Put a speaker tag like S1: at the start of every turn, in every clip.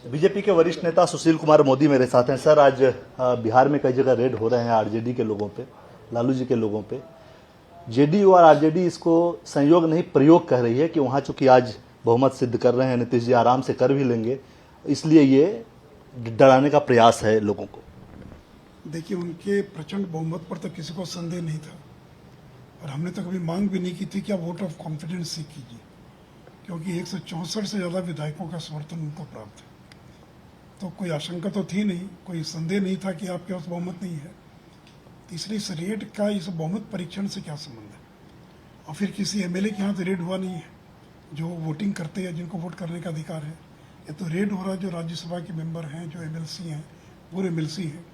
S1: BJP के वरिष्ठ नेता सुशील कुमार मोदी मेरे साथ हैं। सर, आज बिहार में कई जगह रेड हो रहे हैं आरजेडी के लोगों पे, लालू जी के लोगों पे। जेडीयू और आरजेडी इसको संयोग नहीं प्रयोग कह रही है कि वहाँ चूंकि आज बहुमत सिद्ध कर रहे हैं, नीतीश जी आराम से कर भी लेंगे, इसलिए ये डराने का प्रयास है लोगों को।
S2: देखिए, उनके प्रचंड बहुमत पर तो किसी को संदेह नहीं था और हमने तो कभी मांग भी नहीं की थी कि आप वोट ऑफ कॉन्फिडेंस से कीजिए, क्योंकि 164 से ज़्यादा विधायकों का समर्थन उनको प्राप्त है। तो कोई आशंका तो थी नहीं, कोई संदेह नहीं था कि आपके पास बहुमत नहीं है। तीसरी, इस रेड का इस बहुमत परीक्षण से क्या संबंध है? और फिर किसी एमएलए के यहाँ तो रेड हुआ नहीं है जो वोटिंग करते हैं, जिनको वोट करने का अधिकार है। ये तो रेड हो रहा है जो राज्यसभा के मेंबर हैं, जो एमएलसी हैं, पूरे एमएलसी हैं।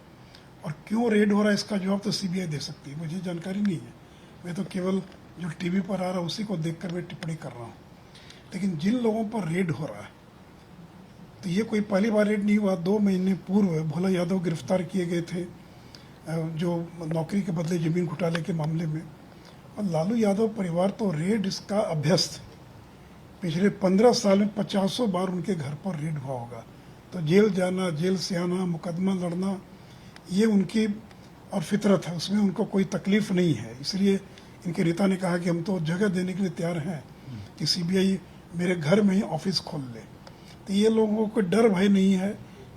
S2: और क्यों रेड हो रहा है इसका जवाब तो सीबीआई दे सकती है, मुझे जानकारी नहीं है। मैं तो केवल जो टीवी पर आ रहा है उसी को देखकर मैं टिप्पणी कर रहा हूँ। लेकिन जिन लोगों पर रेड हो रहा है, तो ये कोई पहली बार रेड नहीं हुआ। 2 महीने पूर्व भोला यादव गिरफ्तार किए गए थे, जो नौकरी के बदले जमीन घोटाले के मामले में। और लालू यादव परिवार तो रेड इसका अभ्यस्त। पिछले 15 साल में 50 बार उनके घर पर रेड हुआ होगा। तो जेल जाना, जेल से आना, मुकदमा लड़ना, ये उनकी और फितरत है, उसमें उनको कोई तकलीफ नहीं है। इसलिए इनके नेता ने कहा कि हम तो जगह देने के लिए तैयार हैं कि सीबीआई मेरे घर में ही ऑफिस खोल ले। तो ये लोगों को डर भय नहीं है,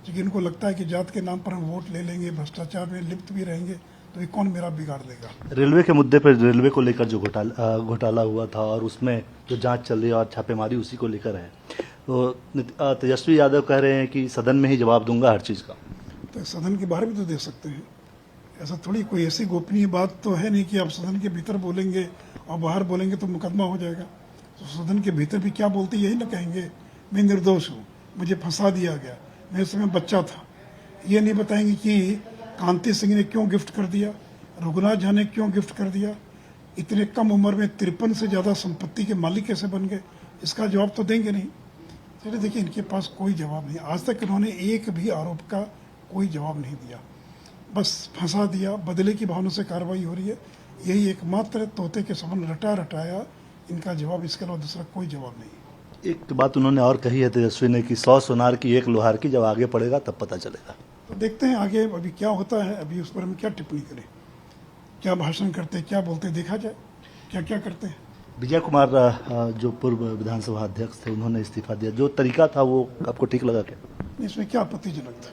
S2: क्योंकि इनको लगता है कि जात के नाम पर हम वोट ले लेंगे, भ्रष्टाचार में लिप्त भी रहेंगे, तो ये कौन मेरा बिगाड़ देगा।
S1: रेलवे के मुद्दे पर, रेलवे को लेकर जो घोटाला हुआ था और उसमें जो जांच चल रही है और छापेमारी उसी को लेकर है, तो तेजस्वी यादव कह रहे हैं कि सदन में ही जवाब दूंगा हर चीज़ का।
S2: तो सदन के बाहर भी तो दे सकते हैं। ऐसा थोड़ी कोई ऐसी गोपनीय बात तो है नहीं कि आप सदन के भीतर बोलेंगे और बाहर बोलेंगे तो मुकदमा हो जाएगा। तो सदन के भीतर भी क्या बोलते, यही ना कहेंगे मैं निर्दोष हूँ, मुझे फंसा दिया गया, मैं उस समय बच्चा था। ये नहीं बताएंगे कि कांति सिंह ने क्यों गिफ्ट कर दिया, रघुनाथ झा ने क्यों गिफ्ट कर दिया, इतने कम उम्र में 53 से ज़्यादा संपत्ति के मालिक कैसे बन गए। इसका जवाब तो देंगे नहीं। चलिए, देखिए, इनके पास कोई जवाब नहीं। आज तक इन्होंने एक भी आरोप का कोई जवाब नहीं दिया, बस फंसा दिया। बदले की भावना से कार्रवाई हो रही है। यही एकमात्र तोते के समान रटाया इनका जवाब, इसके अलावा दूसरा कोई जवाब नहीं।
S1: एक बात उन्होंने और कही है तेजस्वी ने कि 100 सोनार की 1 लोहार की, जब आगे पड़ेगा तब पता चलेगा।
S2: तो देखते हैं आगे अभी क्या होता है। अभी उस पर हम क्या टिप्पणी करें, क्या भाषण करते हैं, क्या बोलते हैं, देखा जाए क्या क्या करते हैं।
S1: विजय कुमार जो पूर्व विधानसभा अध्यक्ष थे, उन्होंने इस्तीफा दिया। जो तरीका था वो आपको ठीक लगा क्या?
S2: इसमें क्या आपत्तिजनक था?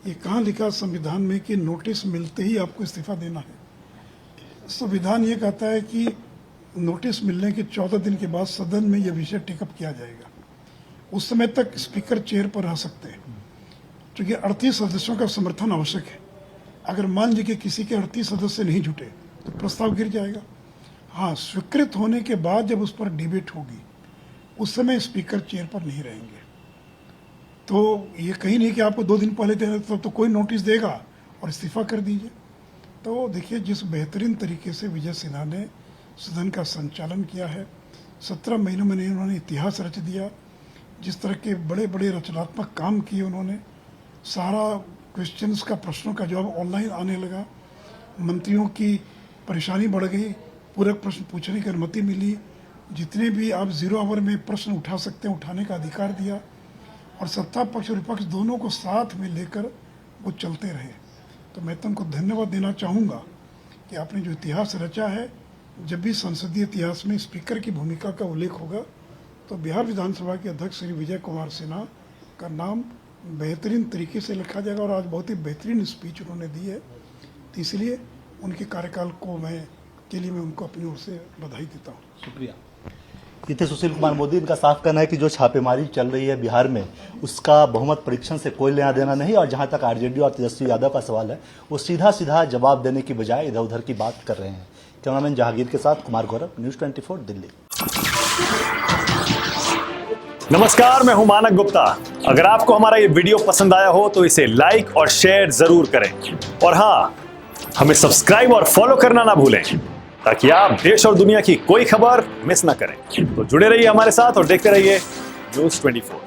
S2: ये कहाँ लिखा संविधान में कि नोटिस मिलते ही आपको इस्तीफा देना है? संविधान ये कहता है कि नोटिस मिलने के 14 दिन के बाद सदन में यह विषय टेकअप किया जाएगा। उस समय तक स्पीकर चेयर पर रह सकते हैं, क्योंकि 38 सदस्यों का समर्थन आवश्यक है। अगर मान लीजिए कि किसी के 38 सदस्य नहीं जुटे तो प्रस्ताव गिर जाएगा। हाँ, स्वीकृत होने के बाद जब उस पर डिबेट होगी, उस समय स्पीकर चेयर पर नहीं रहेंगे। तो ये कहीं नहीं कि आपको 2 दिन पहले देना, तो कोई नोटिस देगा और इस्तीफा कर दीजिए। तो देखिए, जिस बेहतरीन तरीके से विजय सिन्हा ने सदन का संचालन किया है, 17 महीनों में उन्होंने इतिहास रच दिया। जिस तरह के बड़े बड़े रचनात्मक काम किए उन्होंने, सारा क्वेश्चंस का, प्रश्नों का जवाब ऑनलाइन आने लगा। मंत्रियों की परेशानी बढ़ गई, पूरक प्रश्न पूछने की अनुमति मिली। जितने भी आप 0 आवर में प्रश्न उठा सकते हैं, उठाने का अधिकार दिया। और सत्ता पक्ष और विपक्ष दोनों को साथ में लेकर वो चलते रहे। तो मैं तुमको धन्यवाद देना चाहूँगा कि आपने जो इतिहास रचा है। जब भी संसदीय इतिहास में स्पीकर की भूमिका का उल्लेख होगा, तो बिहार विधानसभा के अध्यक्ष श्री विजय कुमार सिन्हा का नाम बेहतरीन तरीके से लिखा जाएगा। और आज बहुत ही बेहतरीन स्पीच उन्होंने दी है, तो इसलिए उनके कार्यकाल को के लिए मैं उनको अपनी ओर से बधाई देता हूँ।
S1: शुक्रिया। ये थे सुशील कुमार मोदी। इनका साफ कहना है कि जो छापेमारी चल रही है बिहार में, उसका बहुमत परीक्षण से कोई लेना देना नहीं। और जहां तक आरजेडी और तेजस्वी यादव का सवाल है, वो सीधा सीधा जवाब देने की बजाय इधर उधर की बात कर रहे हैं। कैमरामैन जहांगीर के साथ कुमार गौरव, न्यूज़ 24 दिल्ली।
S3: नमस्कार, मैं हूं मानक गुप्ता। अगर आपको हमारा ये वीडियो पसंद आया हो तो इसे लाइक और शेयर जरूर करें। और हाँ, हमें सब्सक्राइब और फॉलो करना ना भूलें, ताकि आप देश और दुनिया की कोई खबर मिस ना करें। तो जुड़े रहिए हमारे साथ और देखते रहिए न्यूज़ 24।